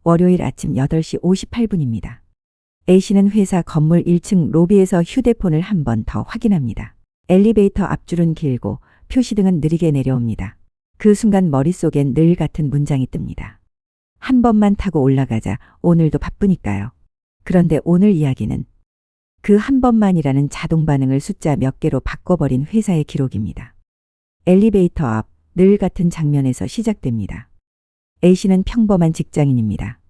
월요일 아침 8시 58분입니다. A씨는 회사 건물 1층 로비에서 휴대폰을 한 번 더 확인합니다. 엘리베이터 앞줄은 길고 표시등은 느리게 내려옵니다. 그 순간 머릿속엔 늘 같은 문장이 뜹니다. 한 번만 타고 올라가자. 오늘도 바쁘니까요. 그런데 오늘 이야기는 그 한 번만이라는 자동 반응을 숫자 몇 개로 바꿔버린 회사의 기록입니다. 엘리베이터 앞 늘 같은 장면에서 시작됩니다. A씨는 평범한 직장인입니다.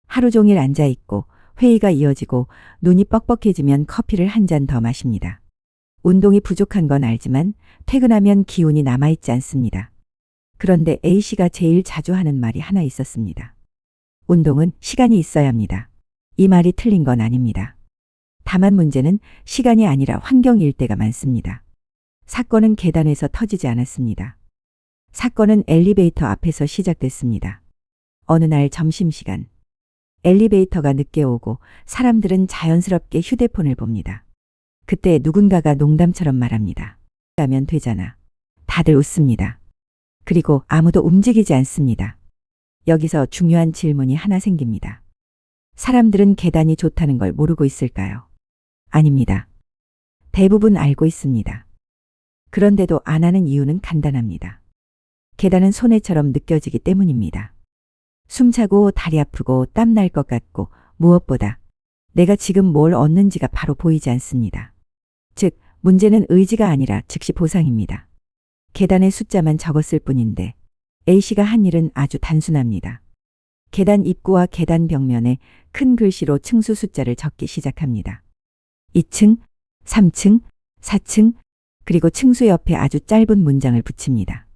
하루 종일 앉아있고 회의가 이어지고 눈이 뻑뻑해지면 커피를 한 잔 더 마십니다. 운동이 부족한 건 알지만 퇴근하면 기운이 남아있지 않습니다. 그런데 A씨가 제일 자주 하는 말이 하나 있었습니다. 운동은 시간이 있어야 합니다. 이 말이 틀린 건 아닙니다. 다만 문제는 시간이 아니라 환경일 때가 많습니다. 사건은 계단에서 터지지 않았습니다. 사건은 엘리베이터 앞에서 시작됐습니다. 어느 날 점심시간, 엘리베이터가 늦게 오고 사람들은 자연스럽게 휴대폰을 봅니다. 그때 누군가가 농담처럼 말합니다. 가면 되잖아. 다들 웃습니다. 그리고 아무도 움직이지 않습니다. 여기서 중요한 질문이 하나 생깁니다. 사람들은 계단이 좋다는 걸 모르고 있을까요? 아닙니다. 대부분 알고 있습니다. 그런데도 안 하는 이유는 간단합니다. 계단은 손해처럼 느껴지기 때문입니다. 숨차고 다리 아프고 땀 날 것 같고 무엇보다 내가 지금 뭘 얻는지가 바로 보이지 않습니다. 즉, 문제는 의지가 아니라 즉시 보상입니다. 계단의 숫자만 적었을 뿐인데 A씨가 한 일은 아주 단순합니다. 계단 입구와 계단 벽면에 큰 글씨로 층수 숫자를 적기 시작합니다. 2층, 3층, 4층, 그리고 층수 옆에 아주 짧은 문장을 붙입니다.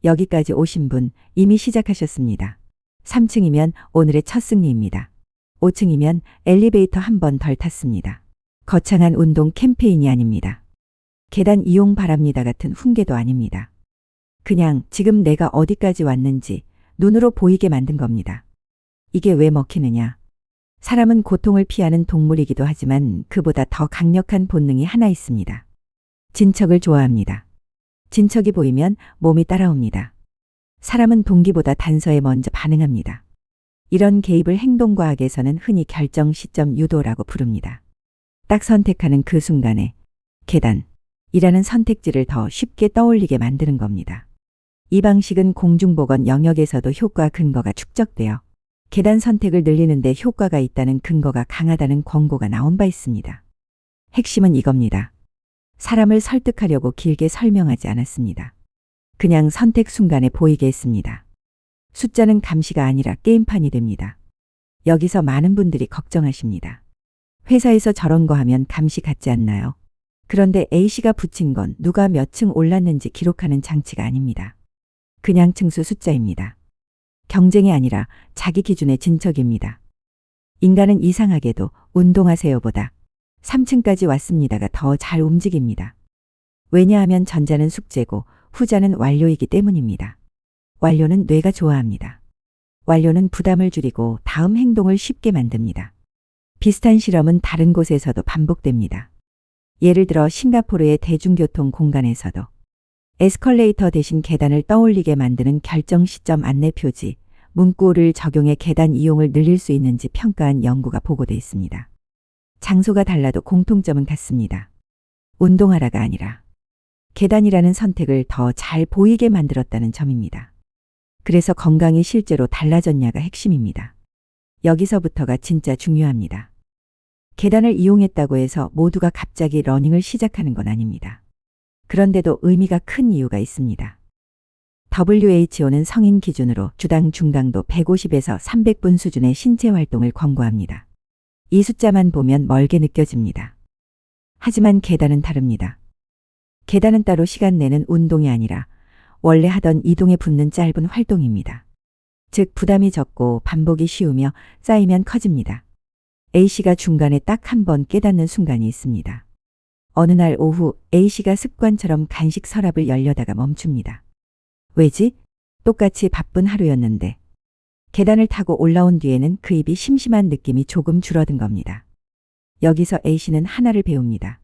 여기까지 오신 분 이미 시작하셨습니다. 3층이면 오늘의 첫 승리입니다. 5층이면 엘리베이터 한 번 덜 탔습니다. 거창한 운동 캠페인이 아닙니다. 계단 이용 바랍니다 같은 훈계도 아닙니다. 그냥 지금 내가 어디까지 왔는지 눈으로 보이게 만든 겁니다. 이게 왜 먹히느냐? 사람은 고통을 피하는 동물이기도 하지만 그보다 더 강력한 본능이 하나 있습니다. 진척을 좋아합니다. 진척이 보이면 몸이 따라옵니다. 사람은 동기보다 단서에 먼저 반응합니다. 이런 개입을 행동과학에서는 흔히 결정 시점 유도라고 부릅니다. 딱 선택하는 그 순간에 계단이라는 선택지를 더 쉽게 떠올리게 만드는 겁니다. 이 방식은 공중보건 영역에서도 효과 근거가 축적되어 계단 선택을 늘리는 데 효과가 있다는 근거가 강하다는 권고가 나온 바 있습니다. 핵심은 이겁니다. 사람을 설득하려고 길게 설명하지 않았습니다. 그냥 선택 순간에 보이게 했습니다. 숫자는 감시가 아니라 게임판이 됩니다. 여기서 많은 분들이 걱정하십니다. 회사에서 저런 거 하면 감시 같지 않나요? 그런데 A씨가 붙인 건 누가 몇 층 올랐는지 기록하는 장치가 아닙니다. 그냥 층수 숫자입니다. 경쟁이 아니라 자기 기준의 진척입니다. 인간은 이상하게도 운동하세요보다 3층까지 왔습니다가 더 잘 움직입니다. 왜냐하면 전자는 숙제고 후자는 완료이기 때문입니다. 완료는 뇌가 좋아합니다. 완료는 부담을 줄이고 다음 행동을 쉽게 만듭니다. 비슷한 실험은 다른 곳에서도 반복됩니다. 예를 들어 싱가포르의 대중교통 공간에서도 에스컬레이터 대신 계단을 떠올리게 만드는 결정 시점 안내 표지, 문구를 적용해 계단 이용을 늘릴 수 있는지 평가한 연구가 보고돼 있습니다. 장소가 달라도 공통점은 같습니다. 운동하라가 아니라 계단이라는 선택을 더 잘 보이게 만들었다는 점입니다. 그래서 건강이 실제로 달라졌냐가 핵심입니다. 여기서부터가 진짜 중요합니다. 계단을 이용했다고 해서 모두가 갑자기 러닝을 시작하는 건 아닙니다. 그런데도 의미가 큰 이유가 있습니다. WHO는 성인 기준으로 주당 중강도 150에서 300분 수준의 신체 활동을 권고합니다. 이 숫자만 보면 멀게 느껴집니다. 하지만 계단은 다릅니다. 계단은 따로 시간 내는 운동이 아니라 원래 하던 이동에 붙는 짧은 활동입니다. 즉 부담이 적고 반복이 쉬우며 쌓이면 커집니다. A씨가 중간에 딱 한 번 깨닫는 순간이 있습니다. 어느 날 오후 A씨가 습관처럼 간식 서랍을 열려다가 멈춥니다. 왜지? 똑같이 바쁜 하루였는데. 계단을 타고 올라온 뒤에는 그 입이 심심한 느낌이 조금 줄어든 겁니다. 여기서 A씨는 하나를 배웁니다.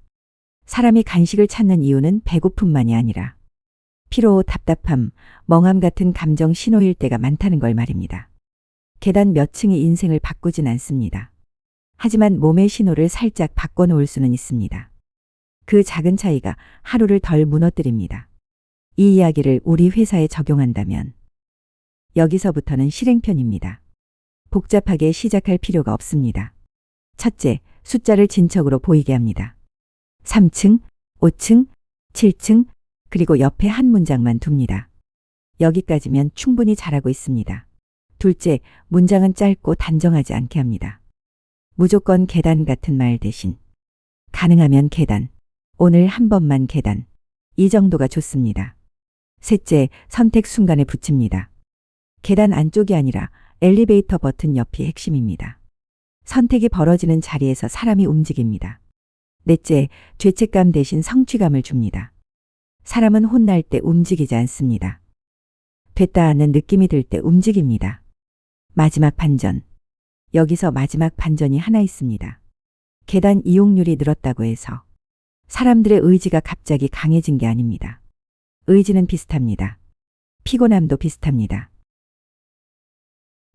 사람이 간식을 찾는 이유는 배고픔만이 아니라 피로, 답답함, 멍함 같은 감정 신호일 때가 많다는 걸 말입니다. 계단 몇 층이 인생을 바꾸진 않습니다. 하지만 몸의 신호를 살짝 바꿔놓을 수는 있습니다. 그 작은 차이가 하루를 덜 무너뜨립니다. 이 이야기를 우리 회사에 적용한다면 여기서부터는 실행편입니다. 복잡하게 시작할 필요가 없습니다. 첫째, 숫자를 진척으로 보이게 합니다. 3층, 5층, 7층, 그리고 옆에 한 문장만 둡니다. 여기까지면 충분히 잘하고 있습니다. 둘째, 문장은 짧고 단정하지 않게 합니다. 무조건 계단 같은 말 대신 가능하면 계단, 오늘 한 번만 계단, 이 정도가 좋습니다. 셋째, 선택 순간에 붙입니다. 계단 안쪽이 아니라 엘리베이터 버튼 옆이 핵심입니다. 선택이 벌어지는 자리에서 사람이 움직입니다. 넷째, 죄책감 대신 성취감을 줍니다. 사람은 혼날 때 움직이지 않습니다. 됐다 하는 느낌이 들 때 움직입니다. 마지막 반전. 여기서 마지막 반전이 하나 있습니다. 계단 이용률이 늘었다고 해서 사람들의 의지가 갑자기 강해진 게 아닙니다. 의지는 비슷합니다. 피곤함도 비슷합니다.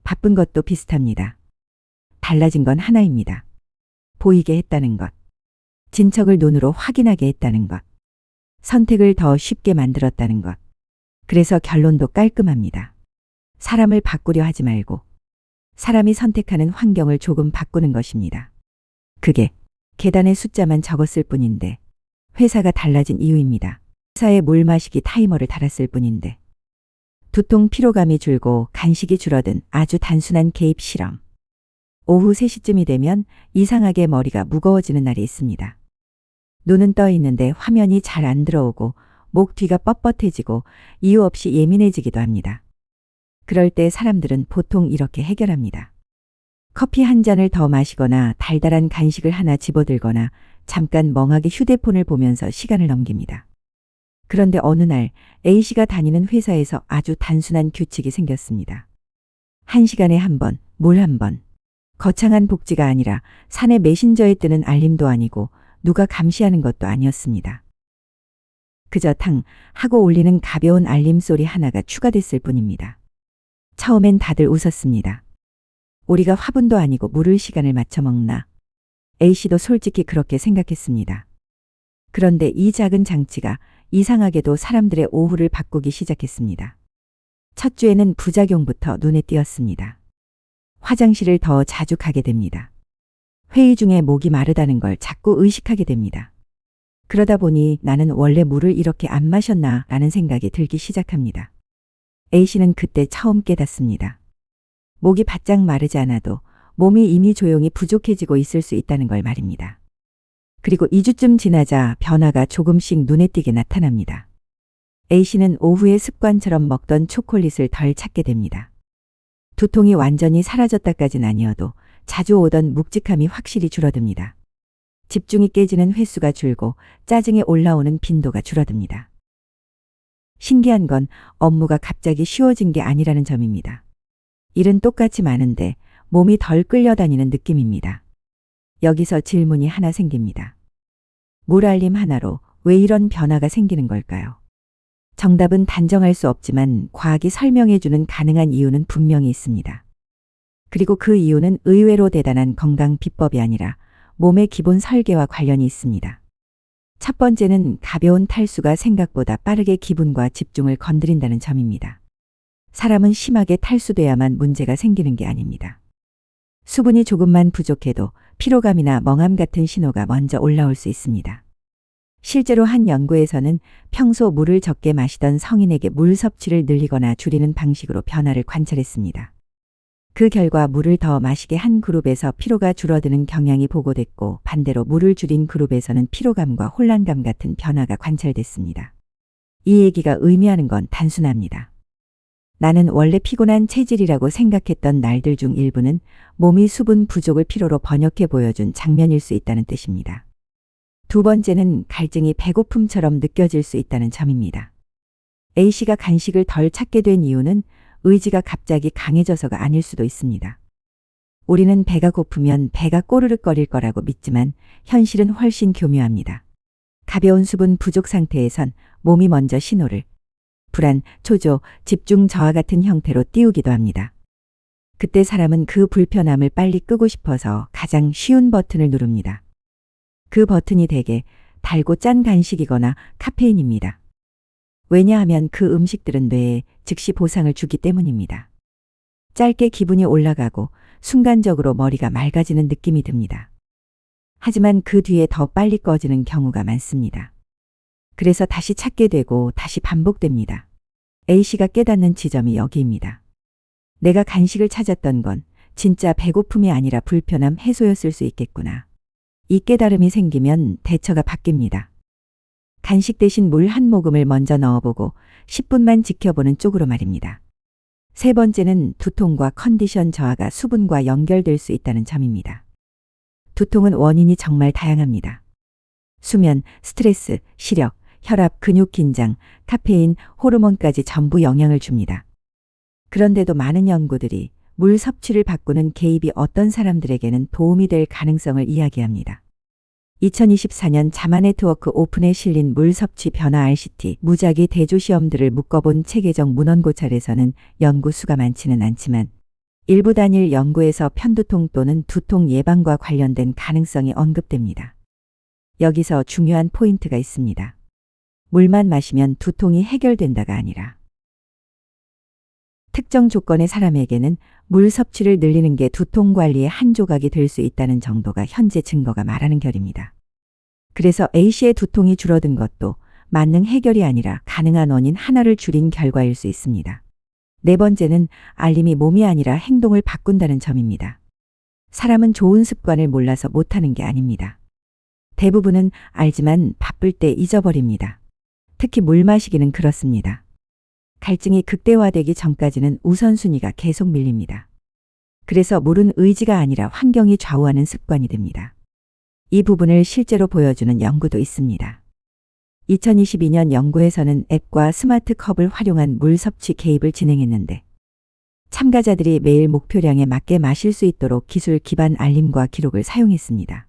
바쁜 것도 비슷합니다. 달라진 건 하나입니다. 보이게 했다는 것. 진척을 눈으로 확인하게 했다는 것. 선택을 더 쉽게 만들었다는 것. 그래서 결론도 깔끔합니다. 사람을 바꾸려 하지 말고 사람이 선택하는 환경을 조금 바꾸는 것입니다. 그게 계단의 숫자만 적었을 뿐인데 회사가 달라진 이유입니다. 회사에 물 마시기 타이머를 달았을 뿐인데 두통 피로감이 줄고 간식이 줄어든 아주 단순한 개입 실험. 오후 3시쯤이 되면 이상하게 머리가 무거워지는 날이 있습니다. 눈은 떠 있는데 화면이 잘 안 들어오고 목 뒤가 뻣뻣해지고 이유 없이 예민해지기도 합니다. 그럴 때 사람들은 보통 이렇게 해결합니다. 커피 한 잔을 더 마시거나 달달한 간식을 하나 집어들거나 잠깐 멍하게 휴대폰을 보면서 시간을 넘깁니다. 그런데 어느 날 A씨가 다니는 회사에서 아주 단순한 규칙이 생겼습니다. 1시간에 한 번, 물 한 번. 거창한 복지가 아니라 사내 메신저에 뜨는 알림도 아니고 누가 감시하는 것도 아니었습니다. 그저 탕 하고 울리는 가벼운 알림 소리 하나가 추가됐을 뿐입니다. 처음엔 다들 웃었습니다. 우리가 화분도 아니고 물을 시간을 맞춰 먹나. A씨도 솔직히 그렇게 생각했습니다. 그런데 이 작은 장치가 이상하게도 사람들의 오후를 바꾸기 시작했습니다. 첫 주에는 부작용부터 눈에 띄었습니다. 화장실을 더 자주 가게 됩니다. 회의 중에 목이 마르다는 걸 자꾸 의식하게 됩니다. 그러다 보니 나는 원래 물을 이렇게 안 마셨나 라는 생각이 들기 시작합니다. A씨는 그때 처음 깨닫습니다. 목이 바짝 마르지 않아도 몸이 이미 조용히 부족해지고 있을 수 있다는 걸 말입니다. 그리고 2주쯤 지나자 변화가 조금씩 눈에 띄게 나타납니다. A씨는 오후에 습관처럼 먹던 초콜릿을 덜 찾게 됩니다. 두통이 완전히 사라졌다까진 아니어도 자주 오던 묵직함이 확실히 줄어듭니다. 집중이 깨지는 횟수가 줄고 짜증이 올라오는 빈도가 줄어듭니다. 신기한 건 업무가 갑자기 쉬워진 게 아니라는 점입니다. 일은 똑같이 많은데 몸이 덜 끌려다니는 느낌입니다. 여기서 질문이 하나 생깁니다. 물 알림 하나로 왜 이런 변화가 생기는 걸까요? 정답은 단정할 수 없지만 과학이 설명해주는 가능한 이유는 분명히 있습니다. 그리고 그 이유는 의외로 대단한 건강 비법이 아니라 몸의 기본 설계와 관련이 있습니다. 첫 번째는 가벼운 탈수가 생각보다 빠르게 기분과 집중을 건드린다는 점입니다. 사람은 심하게 탈수돼야만 문제가 생기는 게 아닙니다. 수분이 조금만 부족해도 피로감이나 멍함 같은 신호가 먼저 올라올 수 있습니다. 실제로 한 연구에서는 평소 물을 적게 마시던 성인에게 물 섭취를 늘리거나 줄이는 방식으로 변화를 관찰했습니다. 그 결과 물을 더 마시게 한 그룹에서 피로가 줄어드는 경향이 보고됐고 반대로 물을 줄인 그룹에서는 피로감과 혼란감 같은 변화가 관찰됐습니다. 이 얘기가 의미하는 건 단순합니다. 나는 원래 피곤한 체질이라고 생각했던 날들 중 일부는 몸이 수분 부족을 피로로 번역해 보여준 장면일 수 있다는 뜻입니다. 두 번째는 갈증이 배고픔처럼 느껴질 수 있다는 점입니다. A씨가 간식을 덜 찾게 된 이유는 의지가 갑자기 강해져서가 아닐 수도 있습니다. 우리는 배가 고프면 배가 꼬르륵거릴 거라고 믿지만 현실은 훨씬 교묘합니다. 가벼운 수분 부족 상태에선 몸이 먼저 신호를 불안, 초조, 집중 저하 같은 형태로 띄우기도 합니다. 그때 사람은 그 불편함을 빨리 끄고 싶어서 가장 쉬운 버튼을 누릅니다. 그 버튼이 대개 달고 짠 간식이거나 카페인입니다. 왜냐하면 그 음식들은 뇌에 즉시 보상을 주기 때문입니다. 짧게 기분이 올라가고 순간적으로 머리가 맑아지는 느낌이 듭니다. 하지만 그 뒤에 더 빨리 꺼지는 경우가 많습니다. 그래서 다시 찾게 되고 다시 반복됩니다. A씨가 깨닫는 지점이 여기입니다. 내가 간식을 찾았던 건 진짜 배고픔이 아니라 불편함 해소였을 수 있겠구나. 이 깨달음이 생기면 대처가 바뀝니다. 간식 대신 물 한 모금을 먼저 넣어보고 10분만 지켜보는 쪽으로 말입니다. 세 번째는 두통과 컨디션 저하가 수분과 연결될 수 있다는 점입니다. 두통은 원인이 정말 다양합니다. 수면, 스트레스, 시력, 혈압, 근육 긴장, 카페인, 호르몬까지 전부 영향을 줍니다. 그런데도 많은 연구들이 물 섭취를 바꾸는 개입이 어떤 사람들에게는 도움이 될 가능성을 이야기합니다. 2024년 자마네트워크 오픈에 실린 물 섭취 변화 RCT 무작위 대조 시험들을 묶어본 체계적 문헌 고찰에서는 연구 수가 많지는 않지만 일부 단일 연구에서 편두통 또는 두통 예방과 관련된 가능성이 언급됩니다. 여기서 중요한 포인트가 있습니다. 물만 마시면 두통이 해결된다가 아니라 특정 조건의 사람에게는 물 섭취를 늘리는 게 두통 관리의 한 조각이 될 수 있다는 정도가 현재 증거가 말하는 결입니다. 그래서 A씨의 두통이 줄어든 것도 만능 해결이 아니라 가능한 원인 하나를 줄인 결과일 수 있습니다. 네 번째는 알림이 몸이 아니라 행동을 바꾼다는 점입니다. 사람은 좋은 습관을 몰라서 못하는 게 아닙니다. 대부분은 알지만 바쁠 때 잊어버립니다. 특히 물 마시기는 그렇습니다. 갈증이 극대화되기 전까지는 우선순위가 계속 밀립니다. 그래서 물은 의지가 아니라 환경이 좌우하는 습관이 됩니다. 이 부분을 실제로 보여주는 연구도 있습니다. 2022년 연구에서는 앱과 스마트 컵을 활용한 물 섭취 개입을 진행했는데 참가자들이 매일 목표량에 맞게 마실 수 있도록 기술 기반 알림과 기록을 사용했습니다.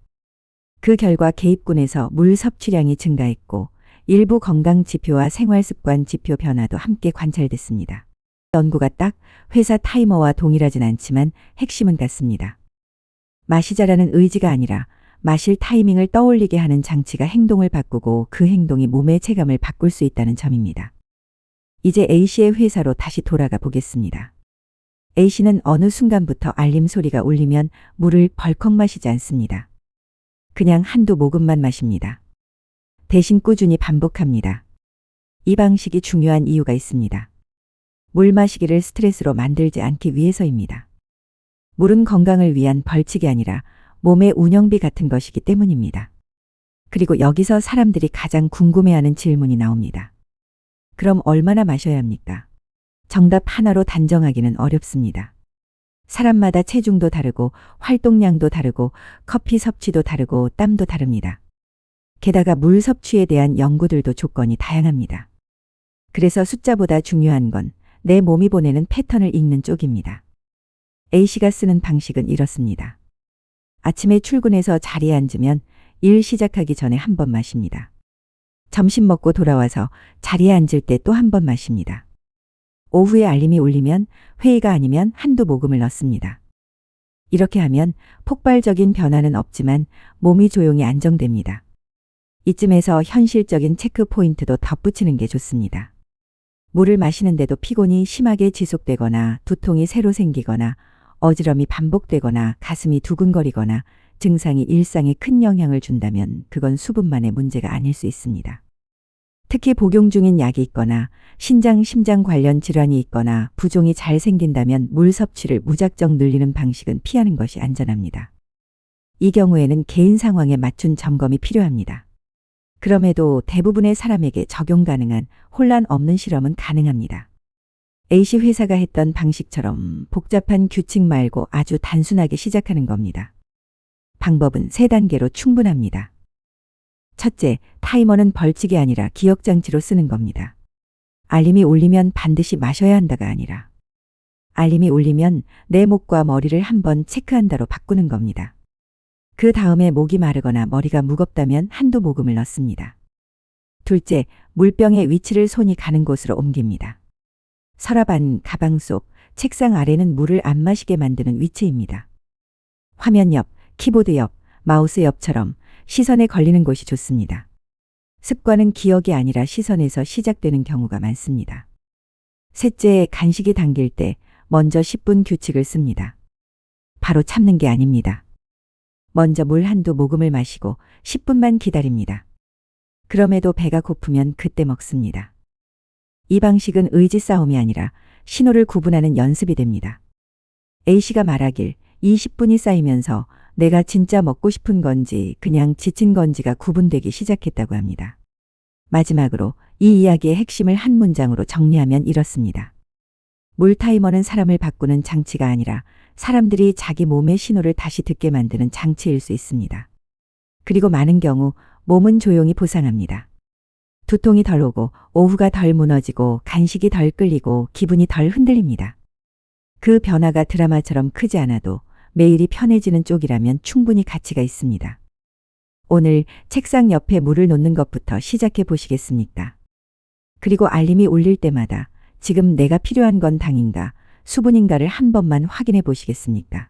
그 결과 개입군에서 물 섭취량이 증가했고 일부 건강 지표와 생활 습관 지표 변화도 함께 관찰됐습니다. 연구가 딱 회사 타이머와 동일하진 않지만 핵심은 같습니다. 마시자라는 의지가 아니라 마실 타이밍을 떠올리게 하는 장치가 행동을 바꾸고 그 행동이 몸의 체감을 바꿀 수 있다는 점입니다. 이제 A씨의 회사로 다시 돌아가 보겠습니다. A씨는 어느 순간부터 알림 소리가 울리면 물을 벌컥 마시지 않습니다. 그냥 한두 모금만 마십니다. 대신 꾸준히 반복합니다. 이 방식이 중요한 이유가 있습니다. 물 마시기를 스트레스로 만들지 않기 위해서입니다. 물은 건강을 위한 벌칙이 아니라 몸의 운영비 같은 것이기 때문입니다. 그리고 여기서 사람들이 가장 궁금해하는 질문이 나옵니다. 그럼 얼마나 마셔야 합니까? 정답 하나로 단정하기는 어렵습니다. 사람마다 체중도 다르고 활동량도 다르고 커피 섭취도 다르고 땀도 다릅니다. 게다가 물 섭취에 대한 연구들도 조건이 다양합니다. 그래서 숫자보다 중요한 건 내 몸이 보내는 패턴을 읽는 쪽입니다. A씨가 쓰는 방식은 이렇습니다. 아침에 출근해서 자리에 앉으면 일 시작하기 전에 한 번 마십니다. 점심 먹고 돌아와서 자리에 앉을 때 또 한 번 마십니다. 오후에 알림이 울리면 회의가 아니면 한두 모금을 넣습니다. 이렇게 하면 폭발적인 변화는 없지만 몸이 조용히 안정됩니다. 이쯤에서 현실적인 체크 포인트도 덧붙이는 게 좋습니다. 물을 마시는데도 피곤이 심하게 지속되거나 두통이 새로 생기거나 어지럼이 반복되거나 가슴이 두근거리거나 증상이 일상에 큰 영향을 준다면 그건 수분만의 문제가 아닐 수 있습니다. 특히 복용 중인 약이 있거나 심장 관련 질환이 있거나 부종이 잘 생긴다면 물 섭취를 무작정 늘리는 방식은 피하는 것이 안전합니다. 이 경우에는 개인 상황에 맞춘 점검이 필요합니다. 그럼에도 대부분의 사람에게 적용 가능한 혼란 없는 실험은 가능합니다. A씨 회사가 했던 방식처럼 복잡한 규칙 말고 아주 단순하게 시작하는 겁니다. 방법은 3단계로 충분합니다. 첫째, 타이머는 벌칙이 아니라 기억장치로 쓰는 겁니다. 알림이 울리면 반드시 마셔야 한다가 아니라 알림이 울리면 내 목과 머리를 한번 체크한다로 바꾸는 겁니다. 그 다음에 목이 마르거나 머리가 무겁다면 한두 모금을 넣습니다. 둘째, 물병의 위치를 손이 가는 곳으로 옮깁니다. 서랍 안, 가방 속, 책상 아래는 물을 안 마시게 만드는 위치입니다. 화면 옆, 키보드 옆, 마우스 옆처럼 시선에 걸리는 곳이 좋습니다. 습관은 기억이 아니라 시선에서 시작되는 경우가 많습니다. 셋째, 간식이 당길 때 먼저 10분 규칙을 씁니다. 바로 참는 게 아닙니다. 먼저 물 한두 모금을 마시고 10분만 기다립니다. 그럼에도 배가 고프면 그때 먹습니다. 이 방식은 의지 싸움이 아니라 신호를 구분하는 연습이 됩니다. A씨가 말하길 20분이 쌓이면서 내가 진짜 먹고 싶은 건지 그냥 지친 건지가 구분되기 시작했다고 합니다. 마지막으로 이 이야기의 핵심을 한 문장으로 정리하면 이렇습니다. 물 타이머는 사람을 바꾸는 장치가 아니라 사람들이 자기 몸의 신호를 다시 듣게 만드는 장치일 수 있습니다. 그리고 많은 경우 몸은 조용히 보상합니다. 두통이 덜 오고 오후가 덜 무너지고 간식이 덜 끌리고 기분이 덜 흔들립니다. 그 변화가 드라마처럼 크지 않아도 매일이 편해지는 쪽이라면 충분히 가치가 있습니다. 오늘 책상 옆에 물을 놓는 것부터 시작해 보시겠습니까? 그리고 알림이 울릴 때마다 지금 내가 필요한 건 당인가, 수분인가를 한 번만 확인해 보시겠습니까?